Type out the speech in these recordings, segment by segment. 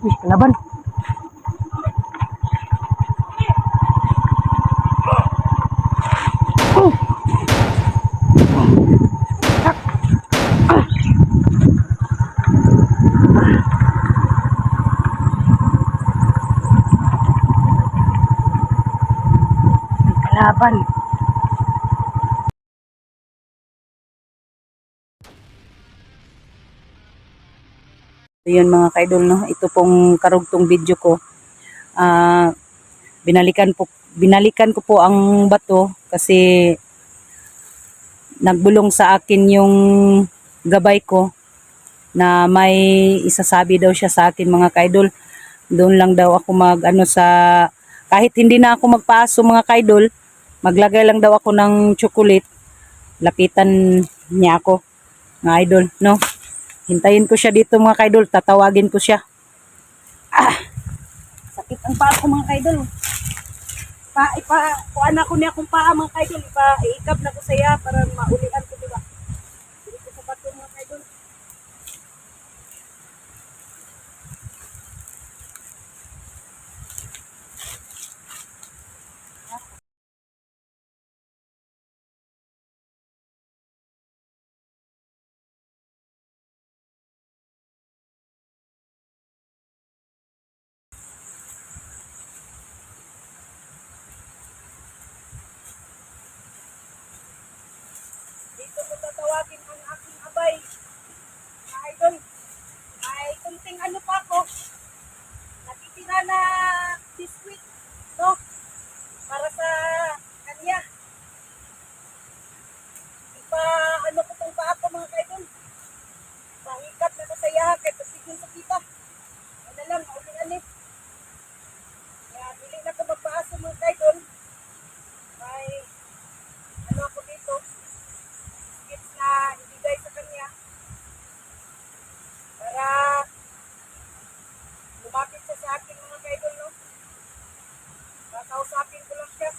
Uy, kalaban. Kalaban. Yun mga kaidol, no? Ito pong karugtong video ko. Ah, binalikan ko po ang bato kasi nagbulong sa akin yung gabay ko na may isasabi daw siya sa akin mga kaidol. Doon lang daw ako mag-ano sa kahit hindi na ako magpaaso mga kaidol, maglagay lang daw ako ng chocolate. Lapitan niya ako, mga idol, no? Hintayin ko siya dito mga kaidol, tatawagin ko siya. Sakit ang paa ko mga kaidol. Kuan ako niya akong paa mga kaidol, iikab na ko saya para maulian ko diba. Dito sa bato mga kaidol. Dito ko tatawagin ang aking abay. Mga idol, may kunting ano pa ako. Natitira na biskuit, no? Para sa kanya. Ipa ano ko tong paa ko mga kaidol. Pahikat na ko sa yaha kahit pasigil sa kita. Ano lang, mauling-alit. Kaya dili na ko magpaaso mga kaidol. May ano ako dito. Gifts na ibigay sa kanya. Para lumapit siya sa akin mga kaidol, no? Kakausapin ko lang siya.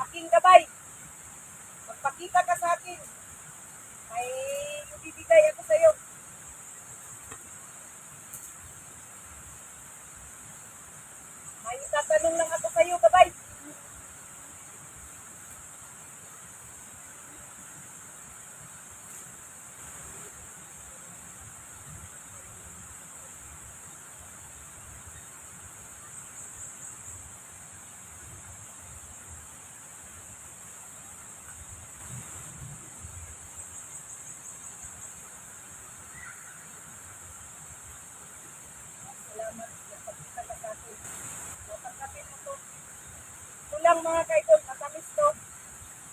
Aking gabay. Magpakita ka sa akin. May ibibigay ako sa iyo. May itatanong lang ako sa iyo, gabay. Salamat. Magpakita ka sa akin. Matangkapin mo to. Ito lang mga kaidol, matamis to.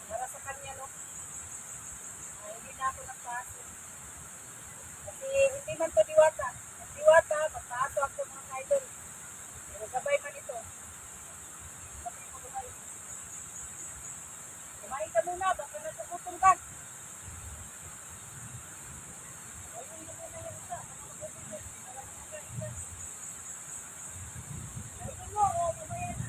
Para sa kanya, no? Hindi na ako nagpaaso. Kasi hindi man to diwata. Ang diwata, magpaaso ako mga kaidol. Pero gabay man ito. Gabay mo gabay. Kumain ka muna, baka nasugutom ka. Ayun mo muna yung isa. Ayun mo, o mamaya na.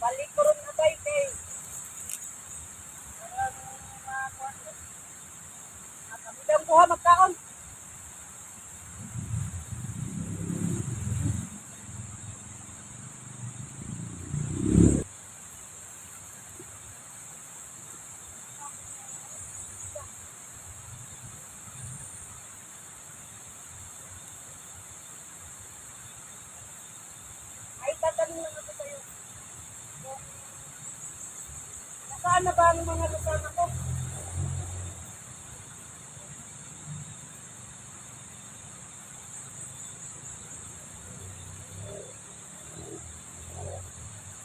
Balik ko rin na bay kay. Parang makakuha ko. Nakabidang buha magkaon. Ay, tatanong lang ako sa'yo. Kung nasaan na ba ang mga lusana ko?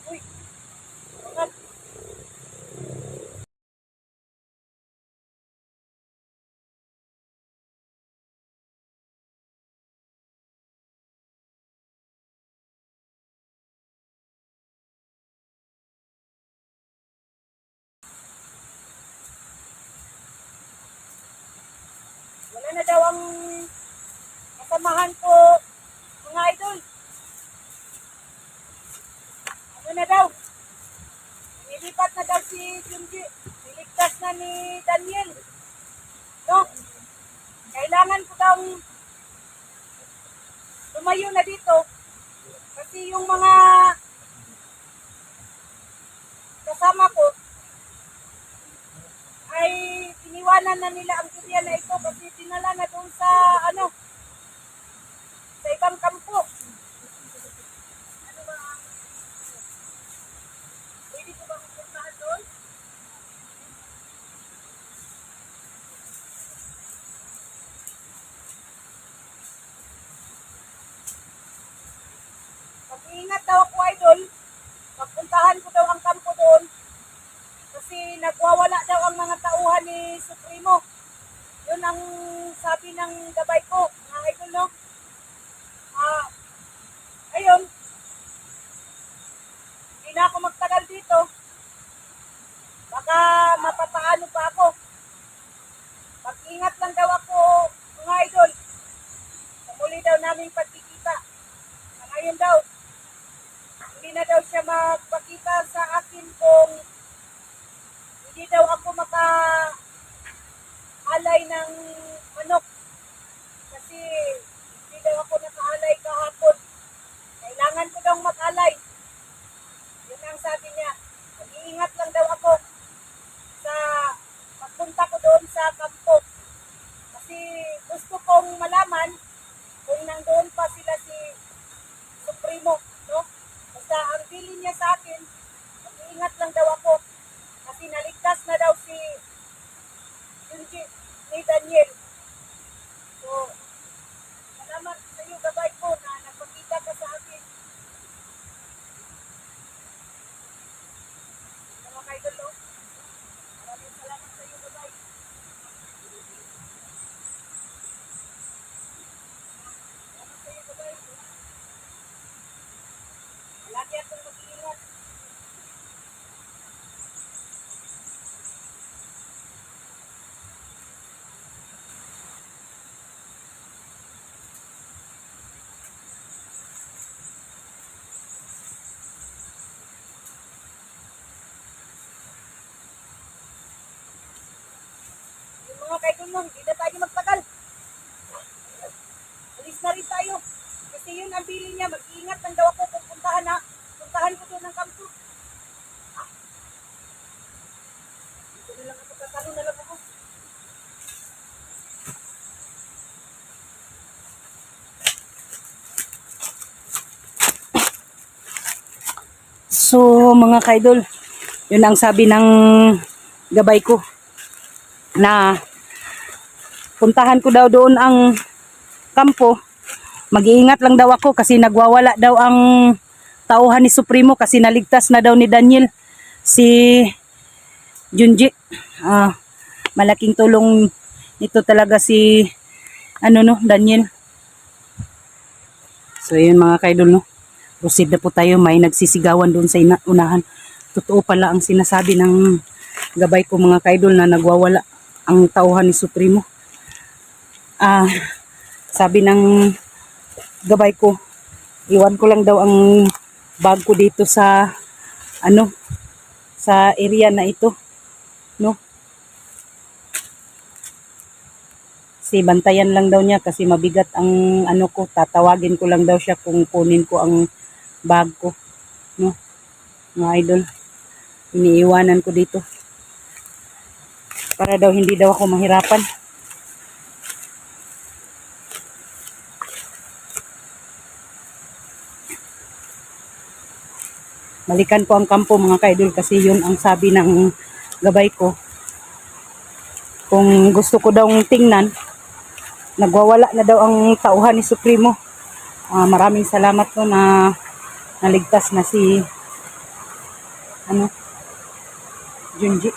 Uy, mga na daw ang kasamahan ko, mga idol. Ano na daw? Nilipat na daw si Junji. Niligtas na ni Daniel. No? Kailangan ko daw lumayo na dito. Kasi yung mga kasama ko ay iniwanan na nila ang area na ito kasi dinala na doon sa sa ibang kampo. Ano ba? Pwede ko ba pupuntahan doon? Mag-iingat daw ako, idol. Magpuntahan ko daw ang kampo doon. Kasi nagwawala daw ang mga tauhan ni Supremo. Yun ang sabi ng gabay ko, mga idol, no? Ayun, hindi na ako magtagal dito. Baka mapapaano pa ako. Mag-ingat lang daw ako, mga idol. Sa muli daw naming pagkikita. Ngayon daw, hindi na daw siya magpakita sa akin kung hindi daw ako maka-alay ng manok. Kasi hindi daw ako naka-alay kahapon. Kailangan ko daw mag-alay. Yun ang sabi niya. Mag-iingat lang daw ako sa pagpunta ko doon sa kampo. Kasi gusto kong malaman kung nandoon pa sila si Supremo, no? Basta ang bilin niya sa akin, mag-iingat lang daw ako. Kasi naligtas na daw si Junji ni Daniel. So, salamat sa iyo, gabay ko, na nagpakita ka sa akin. Mga kaidol, no? Maraming salamat sa iyo, gabay. Salamat sa iyo, gabay. Lagi akong mag-iingat. Yung mga kaidol mo, hindi na tayo magtagal. Alis na rin tayo. Kasi yun ang bili niya, mag-iingat lang daw ako kung puntahan ko doon ng kampo. Dito na lang ako, tatalo na lang ako. So, mga kaidol, yun ang sabi ng gabay ko na puntahan ko daw doon ang kampo. Mag-iingat lang daw ako kasi nagwawala daw ang tauhan ni Supremo kasi naligtas na daw ni Daniel si Junji. Malaking tulong nito talaga si Daniel. So yun mga kaidol, no. Proceed na po tayo. May nagsisigawan doon sa unahan. Totoo pala ang sinasabi ng gabay ko, mga kaidol, na nagwawala ang tauhan ni Supremo. Sabi ng gabay ko, iwan ko lang daw ang bag ko dito sa sa area na ito, no? Si bantayan lang daw niya kasi mabigat ang ko, tatawagin ko lang daw siya kung kunin ko ang bag ko, no? Mga idol, iniiwanan ko dito para daw hindi daw ako mahirapan. Balikan ko ang kampo, mga kaidol, kasi yun ang sabi ng gabay ko. Kung gusto ko daw tingnan, nagwawala na daw ang tauhan ni Supremo. Maraming salamat po na naligtas na si Junji.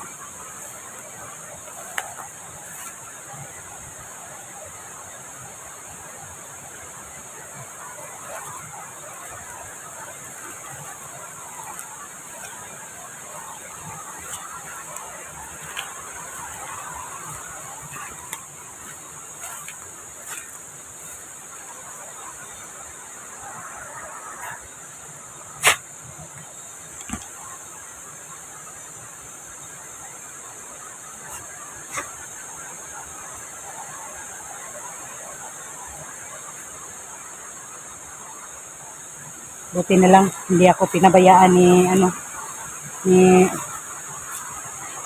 Buti na lang, hindi ako pinabayaan ni, ni,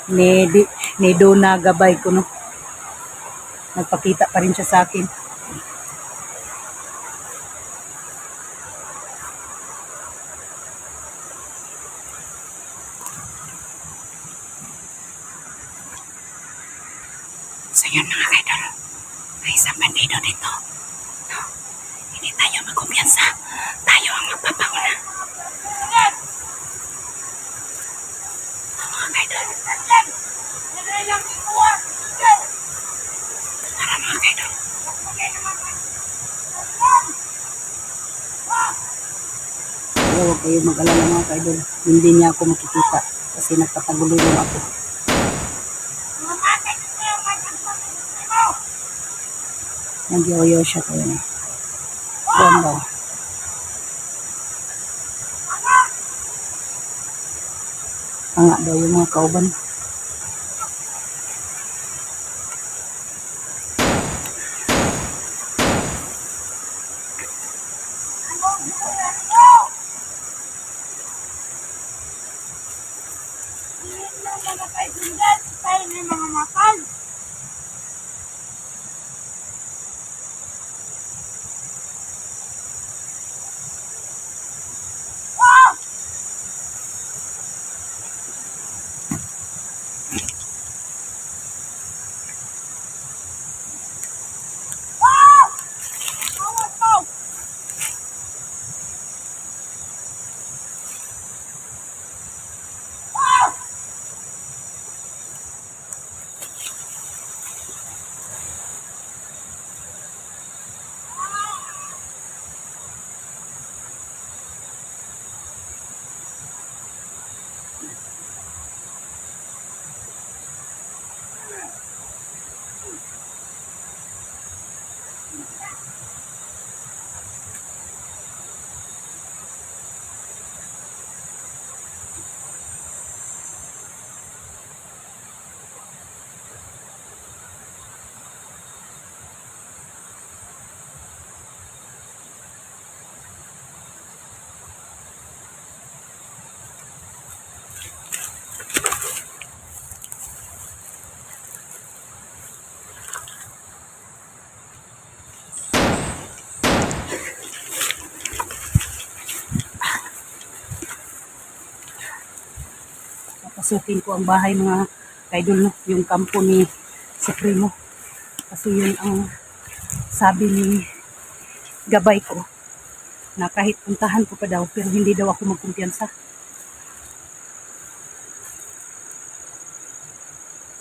ni, ni Dona Gabay ko, no. Nagpakita pa rin siya sa akin. So yun mga idol, may isang bandido dito. No? Hindi tayo magkumpiyansa. Tayo ang magpapauna. Mga idol. Tara mga idol. Pero huwag kayo mag-alala mga idol. Hindi niya ako makikita kasi nagpatagulo lang ako. Nagyoyo siya tayo na. Doon daw. Tanga daw yung mga kauban. Papasukin ko ang bahay mga kaidol, no? Yung kampo ni Supremo. Kasi yun ang sabi ni Gabay ko na kahit puntahan ko pa daw pero hindi daw ako magkumpiyansa.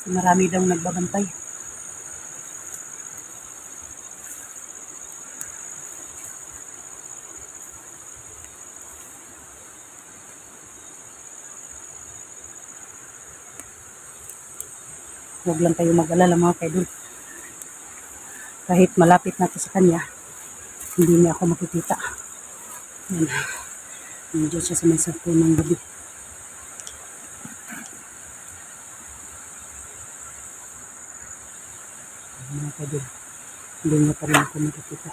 So, marami daw nagbabantay. Huwag lang kayo mag-alala mga kaidol. Kahit malapit na sa kanya, hindi niya ako makikita. Yan. Nandiyan siya sa may sarko ng gabi. Mga kaidol, hindi niya pa rin ako makikita.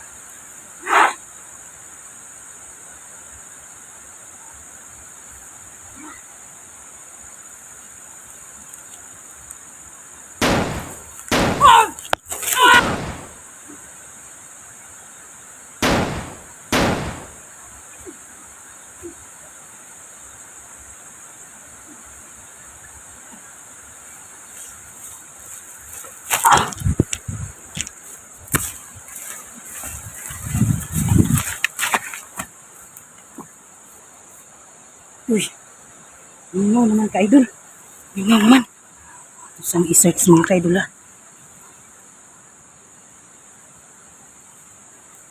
Uy, ano naman ka-idol? Yung naman. Isang i-search mga ka-idol ha.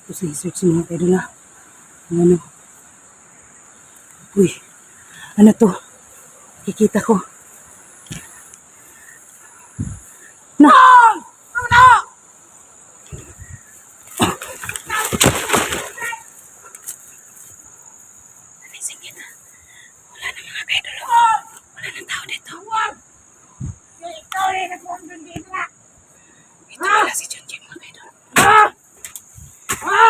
Isang i-search mga ka-idol ha. Ano? Uy, ano to? Kikita ko. Na! Sige na. Wala na mga ka-idol. Wala nang tao dito. Ito wala si Junjun mga ka-idol.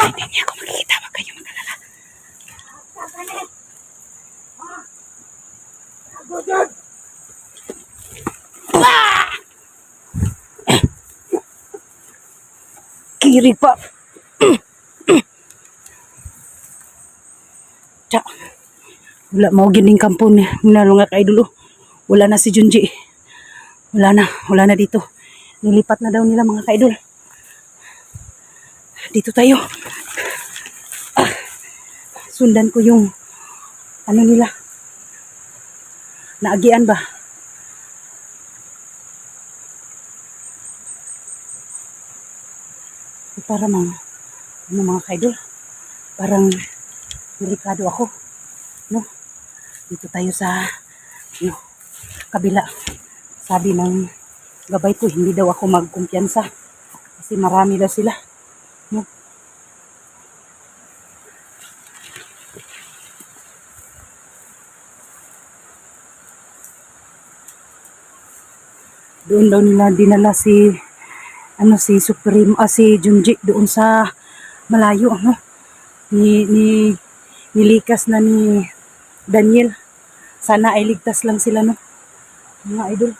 Hindi niya ako makikita. Huwag kayong mag-alala. Diri pa. Tsa. Wala mao gining kampo ni mga ka-idol. Oh. Wala na si Junji. Wala na dito. Nilipat na daw nila mga ka-idol. Dito tayo. Sundan ko yung ano nila. Naagian ba? Para mga ka-idol. Parang delikado ako. No? Dito tayo sa kabila. Sabi ng gabay ko, hindi daw ako magkumpiyansa. Kasi marami daw sila. No? Doon daw nila dinala si si Junji doon sa malayo, nilikas na ni Daniel. Sana ay ligtas lang sila, no, mga idol.